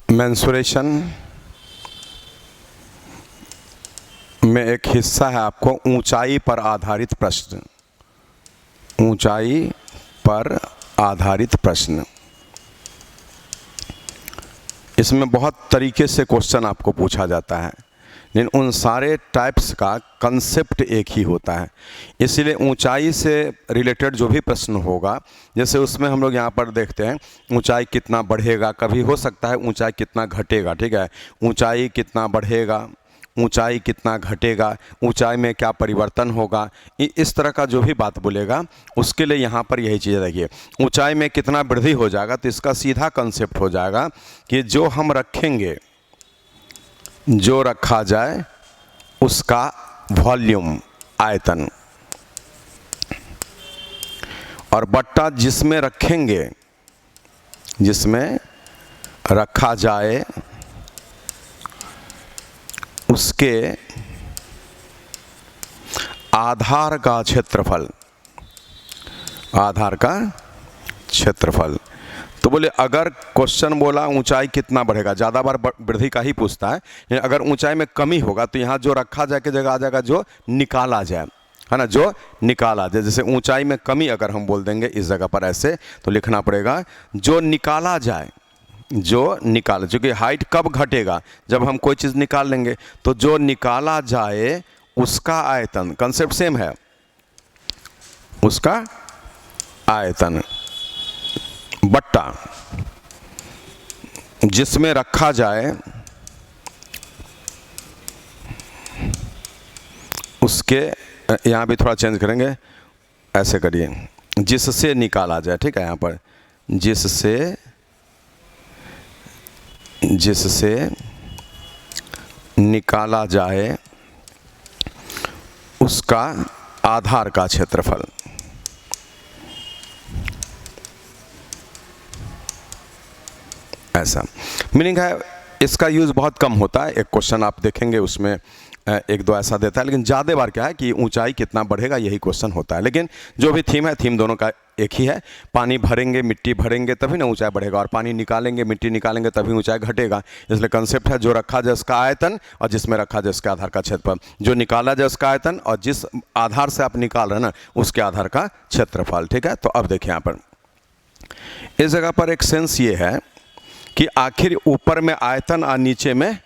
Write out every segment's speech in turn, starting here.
Mensuration में एक हिस्सा है आपको ऊंचाई पर आधारित प्रश्न। ऊंचाई पर आधारित प्रश्न, इसमें बहुत तरीके से क्वेश्चन आपको पूछा जाता है, लेकिन उन सारे टाइप्स का कंसेप्ट एक ही होता है। इसलिए ऊंचाई से रिलेटेड जो भी प्रश्न होगा, जैसे उसमें हम लोग यहाँ पर देखते हैं ऊंचाई कितना बढ़ेगा, कभी हो सकता है ऊंचाई कितना घटेगा, ठीक है, ऊंचाई कितना बढ़ेगा, ऊंचाई कितना घटेगा, ऊंचाई में क्या परिवर्तन होगा, इस तरह का जो भी बात बोलेगा उसके लिए यहाँ पर यही चीज़ देखिए। ऊंचाई में कितना वृद्धि हो जाएगा, तो इसका सीधा कंसेप्ट हो जाएगा कि जो हम रखेंगे, जो रखा जाए उसका वॉल्यूम, आयतन, और बट्टा जिसमें रखेंगे, जिसमें रखा जाए उसके आधार का क्षेत्रफल, आधार का क्षेत्रफल। तो बोले अगर क्वेश्चन बोला ऊंचाई कितना बढ़ेगा, ज़्यादा बार वृद्धि का ही पूछता है, अगर ऊंचाई में कमी होगा तो यहाँ जो रखा जाए की जगह आ जाएगा जो निकाला जाए, है ना, जो निकाला जाए। जैसे ऊंचाई में कमी अगर हम बोल देंगे इस जगह पर ऐसे, तो लिखना पड़ेगा जो निकाला जाए, जो निकाला, क्योंकि हाइट कब घटेगा, जब हम कोई चीज़ निकाल लेंगे, तो जो निकाला जाए उसका आयतन, कंसेप्ट सेम है, उसका आयतन बट्टा जिसमें रखा जाए उसके, यहाँ भी थोड़ा चेंज करेंगे, ऐसे करिए, जिससे निकाला जाए, ठीक है, यहाँ पर जिससे निकाला जाए उसका आधार का क्षेत्रफल। ऐसा मीनिंग है। इसका यूज़ बहुत कम होता है, एक क्वेश्चन आप देखेंगे उसमें एक दो ऐसा देता है, लेकिन ज़्यादा बार क्या है कि ऊंचाई कितना बढ़ेगा यही क्वेश्चन होता है। लेकिन जो भी थीम है, थीम दोनों का एक ही है, पानी भरेंगे, मिट्टी भरेंगे तभी ना ऊंचाई बढ़ेगा, और पानी निकालेंगे, मिट्टी निकालेंगे तभी ऊंचाई घटेगा। इसलिए कंसेप्ट है जो रखा जाए उसका आयतन, और जिसमें रखा जाए उसके आधार का क्षेत्रफल, जो निकाला जाए उसका आयतन, और जिस आधार से आप निकाल रहे हैं ना उसके आधार का क्षेत्रफल, ठीक है। तो अब देखिए यहाँ पर इस जगह पर एक सेंस ये है कि आखिर ऊपर में आयतन और नीचे में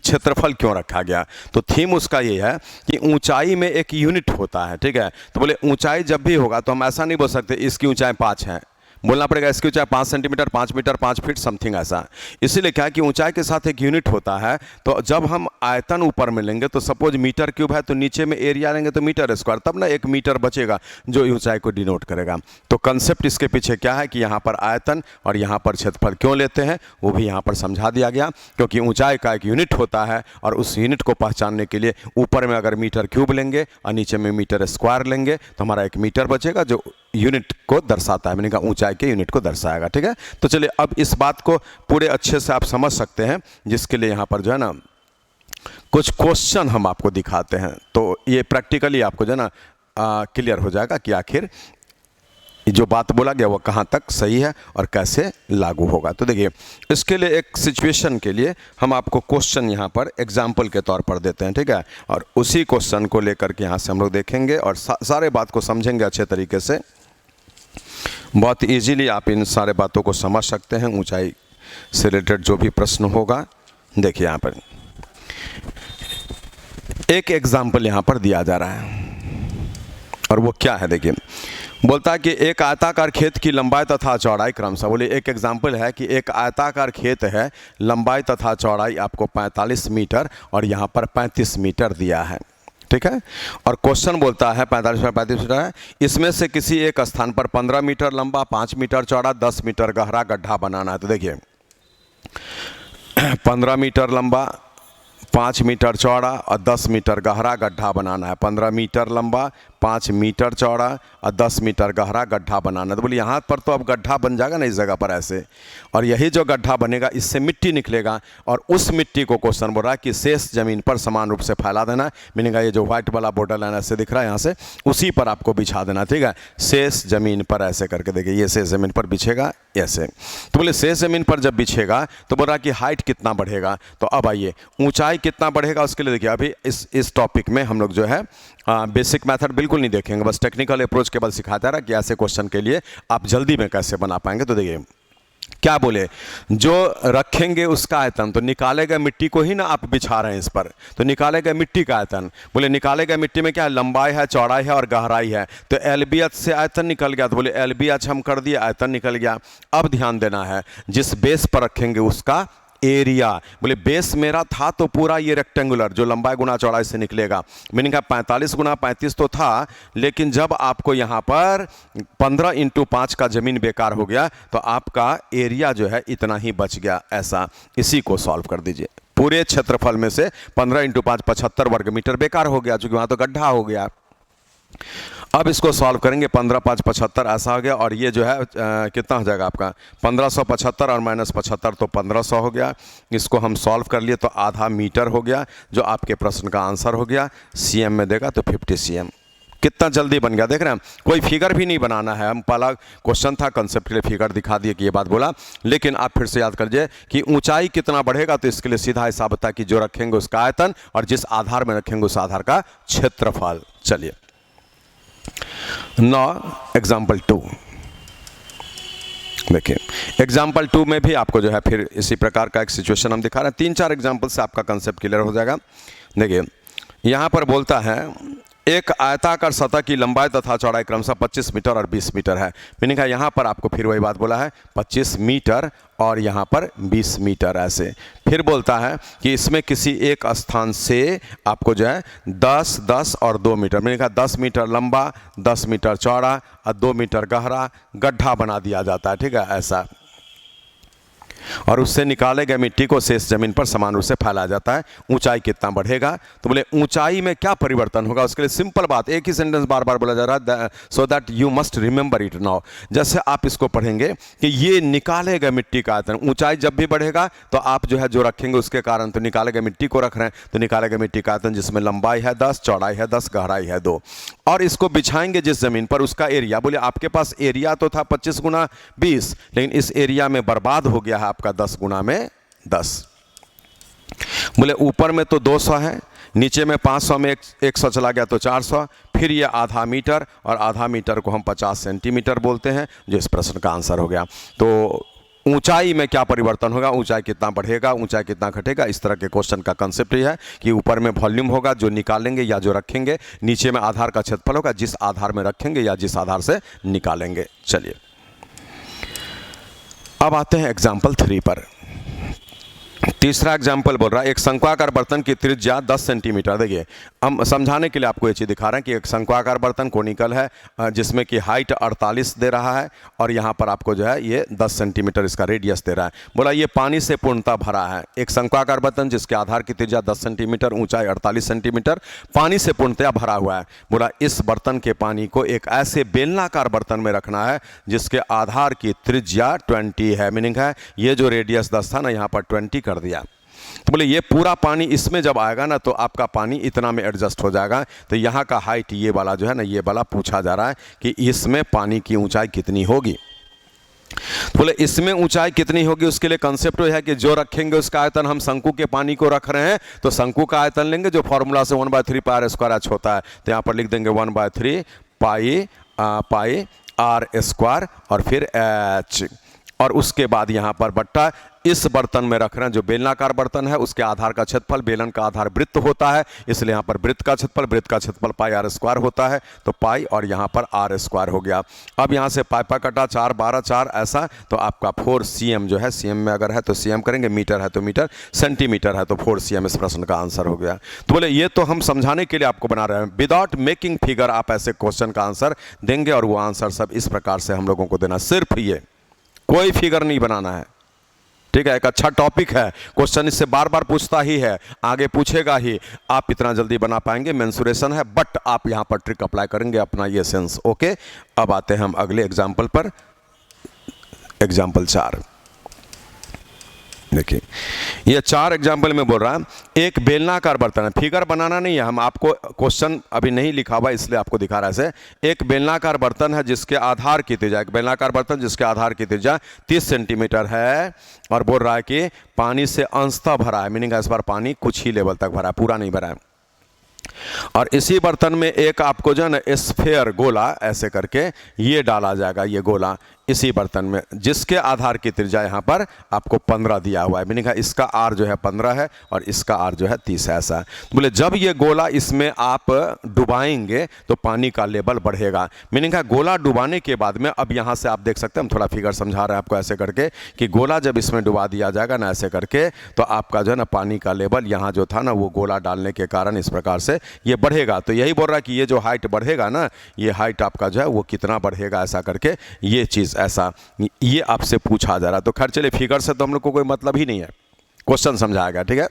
क्षेत्रफल क्यों रखा गया। तो थीम उसका ये है कि ऊंचाई में एक यूनिट होता है, ठीक है। तो बोले ऊंचाई जब भी होगा तो हम ऐसा नहीं बोल सकते इसकी ऊंचाई 5 है, बोलना पड़ेगा इसकी ऊंचाई 5 सेंटीमीटर, 5 मीटर, 5 फीट समथिंग ऐसा। इसीलिए क्या है कि ऊंचाई के साथ एक यूनिट होता है। तो जब हम आयतन ऊपर में लेंगे तो सपोज मीटर क्यूब है, तो नीचे में एरिया लेंगे तो मीटर स्क्वायर, तब ना 1 मीटर बचेगा जो ऊंचाई को डिनोट करेगा। तो कंसेप्ट इसके पीछे क्या है कि यहाँ पर आयतन और यहाँ पर क्षेत्रफल क्यों लेते हैं वो भी यहाँ पर समझा दिया गया, क्योंकि ऊंचाई का एक यूनिट होता है, और उस यूनिट को पहचानने के लिए ऊपर में अगर मीटर क्यूब लेंगे और नीचे में मीटर स्क्वायर लेंगे तो हमारा 1 मीटर बचेगा जो यूनिट को दर्शाता है, मैंने कहा ऊंचाई के यूनिट को दर्शाएगा, ठीक है। तो चलिए अब इस बात को पूरे अच्छे से आप समझ सकते हैं, जिसके लिए यहाँ पर जो है ना कुछ क्वेश्चन हम आपको दिखाते हैं, तो ये प्रैक्टिकली आपको जो है ना क्लियर हो जाएगा कि आखिर जो बात बोला गया वो कहाँ तक सही है और कैसे लागू होगा। तो देखिए इसके लिए एक सिचुएशन के लिए हम आपको क्वेश्चन यहाँ पर एग्जाम्पल के तौर पर देते हैं, ठीक है, और उसी क्वेश्चन को लेकर के यहाँ से हम लोग देखेंगे और सारे बात को समझेंगे अच्छे तरीके से। बहुत इजीली आप इन सारे बातों को समझ सकते हैं, ऊंचाई से रिलेटेड जो भी प्रश्न होगा। देखिए यहाँ पर एक एग्जाम्पल यहाँ पर दिया जा रहा है, और वो क्या है देखिए, बोलता है कि एक आयताकार खेत की लंबाई तथा चौड़ाई क्रमशः, बोले एक एग्जाम्पल है कि एक आयताकार खेत है, लंबाई तथा चौड़ाई आपको 45 मीटर और यहाँ पर 35 मीटर दिया है, ठीक है। और क्वेश्चन बोलता है 45 पर 35 मीटर है, इसमें से किसी एक स्थान पर 15 मीटर लंबा, 5 मीटर चौड़ा, 10 मीटर गहरा गड्ढा बनाना है। तो देखिए 15 मीटर लंबा, 5 मीटर चौड़ा और 10 मीटर गहरा गड्ढा बनाना है। 15 मीटर लंबा, 5 मीटर चौड़ा और 10 मीटर गहरा गड्ढा बनाना। तो बोले यहाँ पर तो अब गड्ढा बन जाएगा ना इस जगह पर ऐसे, और यही जो गड्ढा बनेगा इससे मिट्टी निकलेगा, और उस मिट्टी को क्वेश्चन बोल रहा है कि शेष ज़मीन पर समान रूप से फैला देना। मीनिंग ये जो व्हाइट वाला बॉर्डर लाइन ऐसे दिख रहा है यहाँ से, उसी पर आपको बिछा देना, ठीक है। शेष ज़मीन पर ऐसे करके देखिए, ये शेष ज़मीन पर बिछेगा ऐसे। तो बोले शेष ज़मीन पर जब बिछेगा तो बोल रहा कि हाइट कितना बढ़ेगा। तो अब आइए ऊंचाई कितना बढ़ेगा उसके लिए देखिए, अभी इस टॉपिक में हम लोग जो है बेसिक मेथड बिल्कुल नहीं देखेंगे, बस टेक्निकल अप्रोच केवल सिखाता रहा कि ऐसे क्वेश्चन के लिए आप जल्दी में कैसे बना पाएंगे। तो देखिए क्या बोले, जो रखेंगे उसका आयतन, तो निकाले गए मिट्टी को ही ना आप बिछा रहे हैं इस पर, तो निकाले गए मिट्टी का आयतन। बोले निकाले गए मिट्टी में क्या है, लंबाई है, चौड़ाई है और गहराई है। तो एलबीएच से आयतन निकल गया, तो बोले एलबीएच हम कर दिए, आयतन निकल गया। अब ध्यान देना है जिस बेस पर रखेंगे उसका एरिया। बोले बेस मेरा था तो पूरा ये रेक्टेंगुलर जो लंबाई गुना चौड़ाई से निकलेगा, मीनिंग का 45 गुना 35 तो था, लेकिन जब आपको यहाँ पर 15 × 5 का जमीन बेकार हो गया तो आपका एरिया जो है इतना ही बच गया। ऐसा इसी को सॉल्व कर दीजिए। पूरे क्षेत्रफल में से 15 × 5 75 वर्ग मीटर बेकार हो गया, चूंकि वहां तो गड्ढा हो गया। अब इसको सॉल्व करेंगे, 15 × 5 75 ऐसा हो गया, और ये जो है कितना हो जाएगा आपका 1575 और -75 तो 1500 हो गया। इसको हम सॉल्व कर लिए तो आधा मीटर हो गया, जो आपके प्रश्न का आंसर हो गया। सीएम में देगा तो 50 cm। कितना जल्दी बन गया, देख रहे हैं। कोई फिगर भी नहीं बनाना है, हम पहला क्वेश्चन था कंसेप्ट के लिए फिगर दिखा दिए कि ये बात बोला, लेकिन आप फिर से याद कर लीजिए कि ऊंचाई कितना बढ़ेगा, तो इसके लिए सीधा हिसाब होता है कि जो रखेंगे उसका आयतन और जिस आधार में रखेंगे उस आधार का क्षेत्रफल। चलिए नाउ एग्जाम्पल 2 देखिए। एग्जाम्पल 2 में भी आपको जो है फिर इसी प्रकार का एक सिचुएशन हम दिखा रहे हैं। 3-4 एग्जाम्पल से आपका कंसेप्ट क्लियर हो जाएगा। देखिए यहाँ पर बोलता है एक आयताकार सतह की लंबाई तथा चौड़ाई क्रमशः 25 मीटर और 20 मीटर है। मीनिंग है यहाँ पर आपको फिर वही बात बोला है 25 मीटर और यहाँ पर 20 मीटर ऐसे। फिर बोलता है कि इसमें किसी एक स्थान से आपको जो है 10, 10 और 2 मीटर, मीनिंग है 10 मीटर लंबा, 10 मीटर चौड़ा और 2 मीटर गहरा गड्ढा बना दिया जाता है, ठीक है ऐसा। और उससे निकाले गए मिट्टी को शेष जमीन पर समान रूप से फैलाया जाता है। ऊंचाई कितना बढ़ेगा, तो बोले ऊंचाई में क्या परिवर्तन होगा, उसके लिए सिंपल बात, एक ही सेंटेंस बार बार बोला जा रहा है, so that you must remember it now. जैसे आप इसको पढ़ेंगे कि ये निकाले गए मिट्टी का आयतन, ऊंचाई जब भी बढ़ेगा तो आप जो है जो रखेंगे उसके कारण, तो निकाले गए मिट्टी को रख रहे हैं, तो निकाले गए मिट्टी का आयतन जिसमें लंबाई है 10, चौड़ाई है 10, गहराई है 2, और इसको बिछाएंगे जिस जमीन पर उसका एरिया। बोले आपके पास एरिया तो था 25 × 20, लेकिन इस एरिया में बर्बाद हो गया है आपका 10 × 10। बोले ऊपर में तो 200 है, नीचे में 500 में 100 चला गया तो 400, फिर ये आधा मीटर, और आधा मीटर को हम 50 सेंटीमीटर बोलते हैं, जो इस प्रश्न का आंसर हो गया। तो ऊंचाई में क्या परिवर्तन होगा, ऊंचाई कितना बढ़ेगा, ऊंचाई कितना घटेगा, इस तरह के क्वेश्चन का कंसेप्ट ये है कि ऊपर में वॉल्यूम होगा जो निकालेंगे या जो रखेंगे, नीचे में आधार का क्षेत्रफल होगा जिस आधार में रखेंगे या जिस आधार से निकालेंगे। चलिए अब आते हैं एग्जाम्पल 3 पर। तीसरा एग्जाम्पल बोल रहा है एक शंक्वाकार बर्तन की त्रिज्या 10 सेंटीमीटर। देखिए हम समझाने के लिए आपको ये चीज़ दिखा रहे हैं कि एक शंक्वाकार बर्तन कोनिकल है जिसमें कि हाइट 48 दे रहा है और यहाँ पर आपको जो है ये 10 सेंटीमीटर इसका रेडियस दे रहा है। बोला ये पानी से पूर्णतः भरा है। एक शंक्वाकार बर्तन जिसके आधार की त्रिज्या 10 सेंटीमीटर, ऊंचाई 48 सेंटीमीटर, पानी से पूर्णतः भरा हुआ है। बोला इस बर्तन के पानी को एक ऐसे बेलनाकार बर्तन में रखना है जिसके आधार की त्रिज्या 20 है। मीनिंग है ये जो रेडियस 10 था ना, यहाँ पर 20 कर दिया। तो बोले ये पूरा पानी इसमें जब आएगा ना तो आपका पानी इतना में एडजस्ट हो जाएगा। तो यहाँ का हाइट ये वाला जो है ना, ये वाला पूछा जा रहा है कि इसमें पानी की ऊंचाई कितनी होगी। बोले इसमें ऊंचाई कितनी होगी, उसके लिए कंसेप्ट है कि जो रखेंगे उसका आयतन, हम शंकु के पानी को रख रहे हैं तो शंकु का आयतन लेंगे जो फॉर्मूला से 1/3 πr² होता है। तो यहाँ पर लिख देंगे 1/3 पाई r² और फिर h, और उसके बाद यहाँ पर बट्टा इस बर्तन में रख रहे हैं जो बेलनाकार बर्तन है उसके आधार का क्षेत्रफल, बेलन का आधार वृत्त होता है इसलिए यहाँ पर वृत्त का क्षेत्रफल पाई r² होता है। तो पाई और यहाँ पर r² हो गया। अब यहाँ से पाई कटा 4 12 4 ऐसा, तो आपका 4 cm जो है, cm में अगर है तो cm करेंगे, मीटर है तो मीटर, सेंटीमीटर है तो 4 cm इस प्रश्न का आंसर हो गया। तो बोले ये तो हम समझाने के लिए आपको बना रहे हैं, विदाउट मेकिंग फिगर आप ऐसे क्वेश्चन का आंसर देंगे और वो आंसर सब इस प्रकार से हम लोगों को देना, सिर्फ ये, कोई फिगर नहीं बनाना है, ठीक है, एक अच्छा टॉपिक है, क्वेश्चन इससे बार बार पूछता ही है, आगे पूछेगा ही। आप इतना जल्दी बना पाएंगे मेंसुरेशन है, बट आप यहां पर ट्रिक अप्लाई करेंगे अपना ये सेंस। ओके, अब आते हैं हम अगले एग्जाम्पल पर। एग्जाम्पल 4 देखिए, ये 4 एग्जाम्पल में बोल रहा है, एक बेलनाकार बर्तन है, फिगर बनाना नहीं है, हम आपको क्वेश्चन अभी नहीं लिखा हुआ इसलिए आपको दिखा रहा है। ऐसे एक बेलनाकार बर्तन है जिसके आधार की त्रिज्या, एक बेलनाकार बर्तन जिसके आधार की त्रिज्या 30 सेंटीमीटर है, और बोल रहा है कि पानी से अंशतः भरा है, मीनिंग इस बार पानी कुछ ही लेवल तक भरा है, पूरा नहीं भरा है। और इसी बर्तन में एक आपको जो है ना स्फेयर, गोला ऐसे करके ये डाला जाएगा, ये गोला इसी बर्तन में, जिसके आधार की त्रिज्या यहाँ पर आपको 15 दिया हुआ है, मीनिंग इसका आर जो है 15 है और इसका आर जो है 30 है, ऐसा है। तो बोले जब ये गोला इसमें आप डुबाएंगे तो पानी का लेवल बढ़ेगा, मीनिंग है गोला डुबाने के बाद में, अब यहाँ से आप देख सकते हैं, हम थोड़ा फिगर समझा रहे हैं आपको ऐसे करके, कि गोला जब इसमें डुबा दिया जाएगा ना ऐसे करके, तो आपका जो है ना पानी का लेवल यहाँ जो था ना वो गोला डालने के कारण इस प्रकार से ये बढ़ेगा। तो यही बोल रहा है कि ये जो हाइट बढ़ेगा ना, ये हाइट आपका जो है वो कितना बढ़ेगा, ऐसा करके ये चीज़ ऐसा ये आपसे पूछा जा रहा है। तो खैर चलिए, फिगर से तो हम लोग को कोई मतलब ही नहीं है, क्वेश्चन समझाया गया, ठीक है।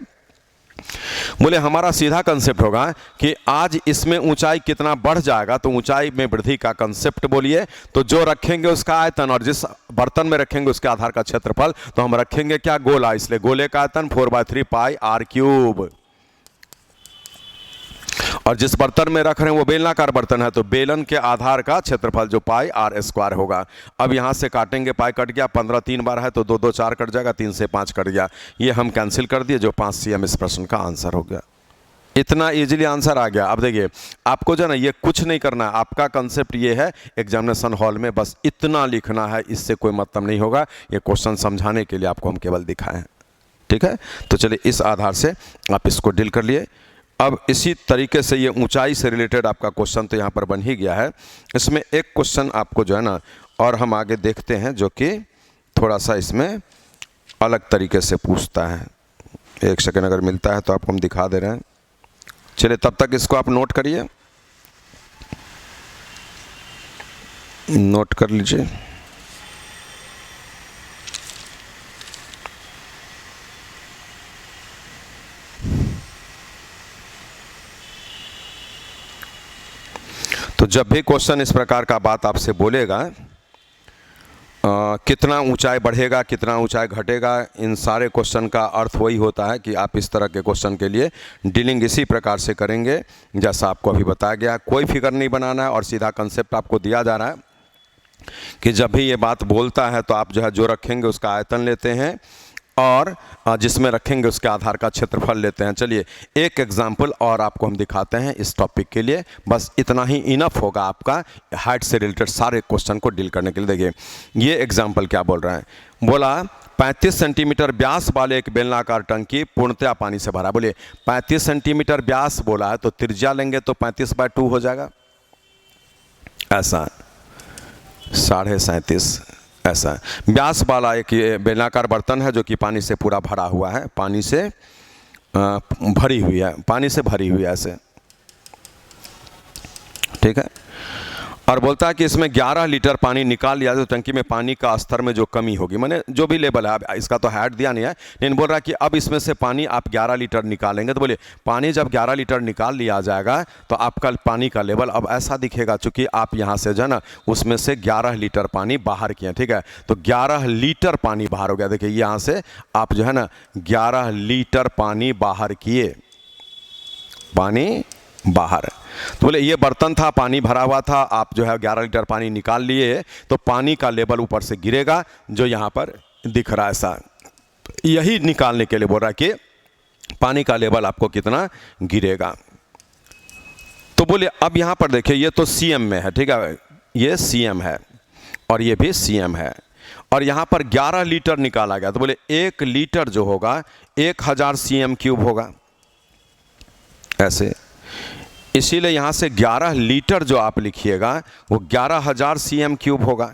बोले हमारा सीधा कंसेप्ट होगा कि आज इसमें ऊंचाई कितना बढ़ जाएगा, तो ऊंचाई में वृद्धि का कंसेप्ट बोलिए, तो जो रखेंगे उसका आयतन, और जिस बर्तन में रखेंगे उसके आधार का क्षेत्रफल, तो हम रखेंगे क्या, गोला, इसलिए गोले का आयतन 4/3 पाई आर क्यूब। और जिस बर्तन में रख रहे हैं वो बेलनाकार बर्तन है, तो बेलन के आधार का क्षेत्रफल जो पाई आर स्क्वायर होगा। अब यहां से काटेंगे, पाई कट गया, 15 3 बार है तो 2 2 4 कट जाएगा, 3 से 5 कट गया, ये हम कैंसिल कर दिए, जो 5 cm इस प्रश्न का आंसर हो गया। इतना इजीली आंसर आ गया। अब देखिए, आपको जो ना ये कुछ नहीं करना है, आपका कंसेप्ट ये है, एग्जामिनेशन हॉल में बस इतना लिखना है, इससे कोई मतलब नहीं होगा, ये क्वेश्चन समझाने के लिए आपको हम केवल दिखाएं, ठीक है। तो चलिए, इस आधार से आप इसको डील कर लिए। अब इसी तरीके से ये ऊंचाई से रिलेटेड आपका क्वेश्चन तो यहाँ पर बन ही गया है। इसमें एक क्वेश्चन आपको जो है ना और हम आगे देखते हैं, जो कि थोड़ा सा इसमें अलग तरीके से पूछता है। एक सेकंड अगर मिलता है तो आपको हम दिखा दे रहे हैं। चलिए, तब तक इसको आप नोट करिए, नोट कर लीजिए। तो जब भी क्वेश्चन इस प्रकार का बात आपसे बोलेगा, कितना ऊंचाई बढ़ेगा, कितना ऊंचाई घटेगा, इन सारे क्वेश्चन का अर्थ वही होता है कि आप इस तरह के क्वेश्चन के लिए डीलिंग इसी प्रकार से करेंगे जैसा आपको अभी बताया गया। कोई फिगर नहीं बनाना है और सीधा कंसेप्ट आपको दिया जा रहा है कि जब भी ये बात बोलता है तो आप जो है जो रखेंगे उसका आयतन लेते हैं और जिसमें रखेंगे उसके आधार का क्षेत्रफल लेते हैं। चलिए, एक एग्जाम्पल और आपको हम दिखाते हैं इस टॉपिक के लिए, बस इतना ही इनफ होगा आपका हाइट से रिलेटेड सारे क्वेश्चन को डील करने के लिए। देखिए, ये एग्जाम्पल क्या बोल रहा है, बोला 35 सेंटीमीटर व्यास वाले एक बेलनाकार टंकी पूर्णतया पानी से भरा। बोलिए 35 सेंटीमीटर व्यास बोला है, तो त्रिज्या लेंगे तो 35/2 हो जाएगा, ऐसा 37.5 ऐसा। व्यास वाला एक ये बेलनाकार बर्तन है जो कि पानी से पूरा भरा हुआ है, पानी से भरी हुई है, पानी से भरी हुई है ऐसे, ठीक है। और बोलता है कि इसमें 11 लीटर पानी निकाल लिया तो टंकी में पानी का स्तर में जो कमी होगी, माने जो भी लेवल है, इसका तो हाइट दिया नहीं है, लेकिन बोल रहा है कि अब इसमें से पानी आप 11 लीटर निकालेंगे। तो बोलिए पानी जब 11 लीटर निकाल लिया जाएगा तो आपका पानी का लेवल अब ऐसा दिखेगा, चूँकि आप यहाँ से जो है ना उसमें से 11 लीटर पानी बाहर किए, ठीक है। तो 11 लीटर पानी बाहर हो गया। देखिए, यहाँ से आप जो है ना 11 लीटर पानी बाहर किए, पानी बाहर। तो बोले ये बर्तन था, पानी भरा हुआ था, आप जो है 11 लीटर पानी निकाल लिए, तो पानी का लेवल ऊपर से गिरेगा जो यहाँ पर दिख रहा है ऐसा। यही निकालने के लिए बोल रहा है कि पानी का लेवल आपको कितना गिरेगा। तो बोले अब यहाँ पर देखिए, ये तो सीएम में है, ठीक है, ये सीएम है और ये भी सीएम है, और यहाँ पर 11 लीटर निकाला गया। तो बोले 1 लीटर जो होगा 1000 cm³ होगा ऐसे, इसीलिए यहाँ से 11 लीटर जो आप लिखिएगा वो 11,000 cm³ होगा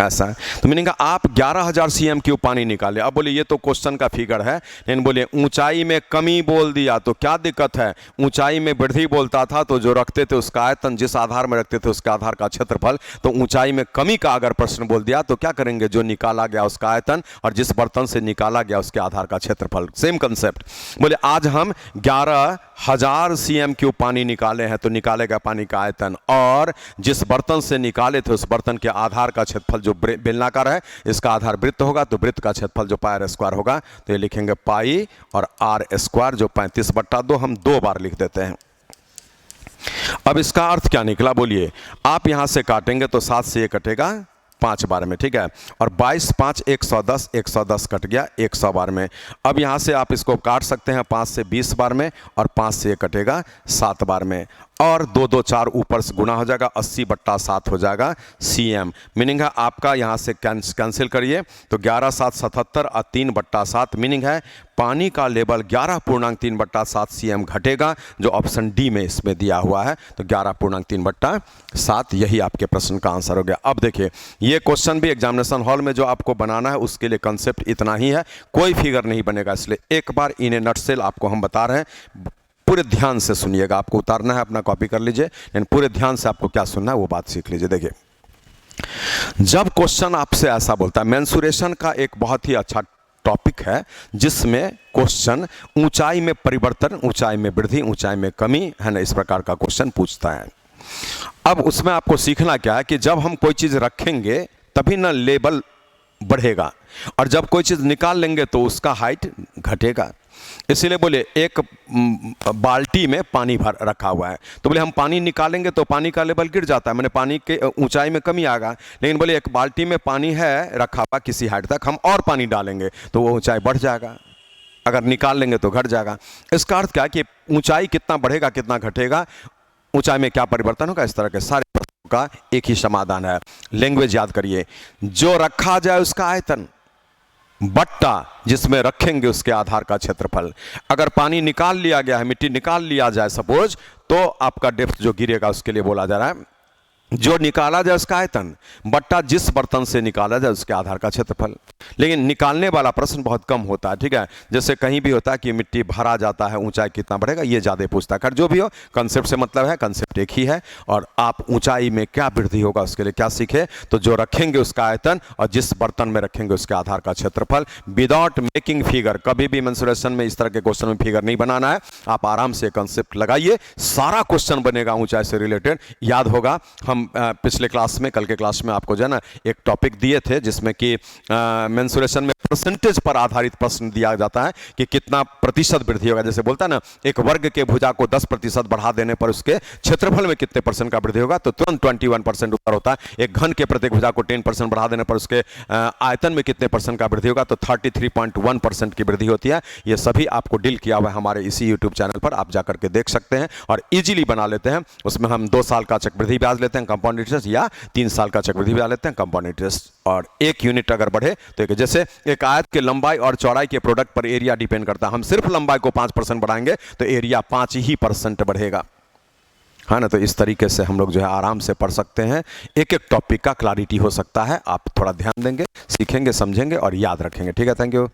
ऐसा है। तो मीनिंग आप 11,000 सीएम क्यूब पानी निकाले। अब बोले ये तो क्वेश्चन का फिगर है, लेकिन बोले ऊंचाई में कमी बोल दिया तो क्या दिक्कत है? ऊंचाई में वृद्धि बोलता था तो जो रखते थे उसका आयतन, जिस आधार में रखते थे उसके आधार का क्षेत्रफल। तो ऊंचाई में कमी का अगर प्रश्न बोल दिया तो क्या करेंगे? जो निकाला गया उसका आयतन और जिस बर्तन से निकाला गया उसके आधार का क्षेत्रफल, सेम कंसेप्ट। बोले आज हम 11,000 सीएम क्यूब पानी निकाले हैं तो निकालेगा पानी का आयतन, और जिस बर्तन से निकाले थे उस बर्तन के आधार का क्षेत्रफल जो बेलनाकार है, इसका आधार वृत्त होगा तो वृत्त का क्षेत्रफल जो पाई आर स्क्वायर होगा, तो ये लिखेंगे पाई और आर स्क्वायर जो 35/2 हम 2 बार लिख देते हैं। अब इसका अर्थ क्या निकला बोलिए? आप यहां से काटेंगे तो 7 से ये कटेगा 5 बार में, ठीक है, और 22 5 110, 110 कट गया 100 बार में। अब यहाँ से आप इसको काट सकते हैं 5 से 20 बार में, और 5 से ये कटेगा 7 बार में, और 2 2 4 ऊपर से गुना हो जाएगा, 80/7 हो जाएगा सीएम। मीनिंग है आपका यहाँ से कैंसिल करिए तो 11 7 77 और 3/7, मीनिंग है पानी का लेवल 11.3/7 सीएम घटेगा, जो ऑप्शन डी में इसमें दिया हुआ है। तो 11.3/7 यही आपके प्रश्न का आंसर हो गया। अब देखिए ये क्वेश्चन भी एग्जामिनेशन हॉल में जो आपको बनाना है उसके लिए कंसेप्ट इतना ही है, कोई फिगर नहीं बनेगा, इसलिए एक बार इन ए नटसेल आपको हम बता रहे हैं, पूरे ध्यान से सुनिएगा। आपको उतारना है अपना कॉपी कर लीजिए, लेकिन पूरे ध्यान से आपको क्या सुनना है वो बात सीख लीजिए। देखिए जब क्वेश्चन आपसे ऐसा बोलता है, मेंसुरेशन का एक बहुत ही अच्छा टॉपिक है जिसमें क्वेश्चन ऊंचाई में परिवर्तन, ऊंचाई में वृद्धि, ऊंचाई में कमी, है ना, इस प्रकार का क्वेश्चन पूछता है। अब उसमें आपको सीखना क्या है कि जब हम कोई चीज रखेंगे तभी ना लेवल बढ़ेगा, और जब कोई चीज निकाल लेंगे तो उसका हाइट घटेगा। इसीलिए बोले एक बाल्टी में पानी भर रखा हुआ है, तो बोले हम पानी निकालेंगे तो पानी का लेवल गिर जाता है, मैंने पानी के ऊंचाई में कमी आएगा। लेकिन बोले एक बाल्टी में पानी है रखा हुआ किसी हाइट तक, हम और पानी डालेंगे तो वो ऊंचाई बढ़ जाएगा, अगर निकाल लेंगे तो घट जाएगा। इसका अर्थ क्या है कि ऊंचाई कितना बढ़ेगा कितना घटेगा, ऊंचाई में क्या परिवर्तन होगा, इस तरह के सारे प्रश्नों का एक ही समाधान है। लैंग्वेज याद करिए, जो रखा जाए उसका आयतन बट्टा जिसमें रखेंगे उसके आधार का क्षेत्रफल। अगर पानी निकाल लिया गया है, मिट्टी निकाल लिया जाए सपोज, तो आपका डेप्थ जो गिरेगा उसके लिए बोला जा रहा है जो निकाला जाए उसका आयतन बट्टा जिस बर्तन से निकाला जाए उसके आधार का क्षेत्रफल। लेकिन निकालने वाला प्रश्न बहुत कम होता है, ठीक है, जैसे कहीं भी होता है कि मिट्टी भरा जाता है ऊंचाई कितना बढ़ेगा, ये ज़्यादा पूछता है। खैर जो भी हो, कंसेप्ट से मतलब है, कंसेप्ट एक ही है, और आप ऊंचाई में क्या वृद्धि होगा उसके लिए क्या सीखे, तो जो रखेंगे उसका आयतन और जिस बर्तन में रखेंगे उसके आधार का क्षेत्रफल, विदाउट मेकिंग फिगर। कभी भी मेंसुरेशन में इस तरह के क्वेश्चन में फिगर नहीं बनाना है, आप आराम से कंसेप्ट लगाइए, सारा क्वेश्चन बनेगा ऊंचाई से रिलेटेड, याद होगा। हम पिछले क्लास में, कल के क्लास में आपको जो है ना एक टॉपिक दिए थे जिसमें कि मेंसुरेशन में परसेंटेज पर आधारित प्रश्न दिया जाता है कि कितना प्रतिशत वृद्धि होगा। जैसे बोलता है ना, एक वर्ग के भुजा को 10% बढ़ा देने पर उसके क्षेत्रफल में कितने % का वृद्धि होगा, तो तुरंत 21% उत्तर होता है। एक घन के प्रत्येक भुजा को 10% बढ़ा देने पर उसके आयतन में कितने % का वृद्धि होगा, तो 33.1% की वृद्धि होती है। ये सभी आपको डील किया हुआ है हमारे इसी यूट्यूब चैनल पर, आप जाकर के देख सकते हैं और इजीली बना लेते हैं। उसमें हम 2 साल का चक्रवृद्धि ब्याज लेते हैं कंपाउंड इंटरेस्ट, या 3 साल का चक्रवृद्धि ब्याज लेते हैं कंपाउंड इंटरेस्ट, और 1 यूनिट अगर बढ़े तो एक, जैसे एक आयत के लंबाई और चौड़ाई के प्रोडक्ट पर एरिया डिपेंड करता है। हम सिर्फ लंबाई को 5% बढ़ाएंगे तो एरिया 5% बढ़ेगा, है ना। तो इस तरीके से हम लोग जो है आराम से पढ़ सकते हैं, एक एक टॉपिक का क्लैरिटी हो सकता है। आप थोड़ा ध्यान देंगे, सीखेंगे, समझेंगे और याद रखेंगे, ठीक है। Thank you.